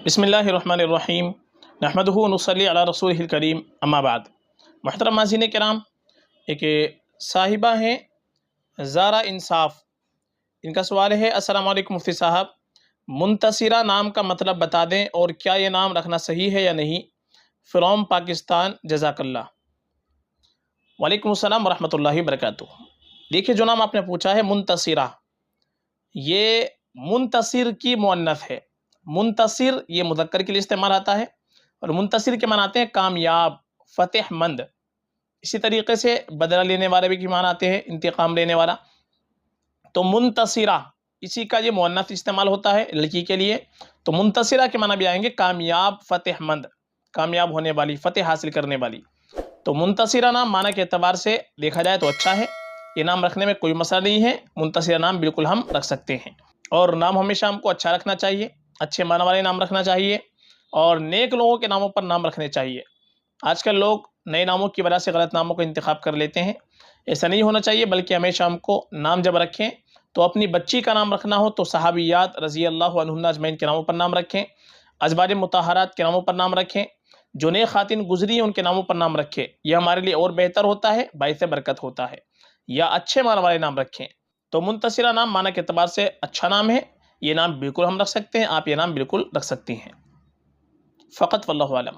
बिस्मिल्लाहिर्रहमानिर्रहीम नहमदुहु व नुसल्ली अला रसूलिहिल करीम अम्मा बाद। मुहतरम नाज़रीन किराम, एक साहिबा हैं ज़ारा इंसाफ, इनका सवाल है, अस्सलाम वालेकुम मुफ्ती साहब, मुंतसिरा नाम का मतलब बता दें और क्या ये नाम रखना सही है या नहीं, फ्रॉम पाकिस्तान, जज़ाकल्लाह। वालेकुम अस्सलाम व रहमतुल्लाहि व बरकातुहू। देखिए, जो नाम आपने पूछा है मुंतसिरा, ये मुंतसिर की मुअन्नस है। मुंतसिर ये मुज़क्कर के लिए इस्तेमाल आता है और मुंतसिर के माने आते हैं कामयाब, फतेहमंद। इसी तरीके से बदला लेने वाले भी के माने आते हैं इंतकाम लेने वाला। तो मुंतसिरा इसी का ये मुअन्नस इस्तेमाल होता है लड़की के लिए। तो मुंतसिरा के माना भी आएंगे कामयाब, फतेहमंद, कामयाब होने वाली, फतेह हासिल करने वाली। तो मुंतसिरा नाम माना के एतबार से देखा जाए तो अच्छा है, ये नाम रखने में कोई मसला नहीं है। मुंतसिरा नाम बिल्कुल हम रख सकते हैं और नाम हमेशा हमको अच्छा रखना चाहिए, अच्छे माना वाले नाम रखना चाहिए और नेक लोगों के नामों पर नाम रखने चाहिए। आजकल लोग नए नामों की वजह से गलत नामों का इंतखाब कर लेते हैं, ऐसा नहीं होना चाहिए। बल्कि हमेशा हमको नाम जब रखें तो अपनी बच्ची का नाम रखना हो तो सहाबियात रज़ी अल्लाह अन्हुन्ना अजमैन के नामों पर नाम रखें, अज़वाज मुतहरात के नामों पर नाम रखें, जो नेक खातिन गुजरी हैं उनके नामों पर नाम रखें। यह हमारे लिए और बेहतर होता है, बाइस बरकत होता है। या अच्छे माना वाले नाम रखें। तो मुंतसिरा नाम माना के एतबार से अच्छा नाम है, ये नाम बिल्कुल हम रख सकते हैं, आप ये नाम बिल्कुल रख सकती हैं। फ़कत वल्लाहु आलम।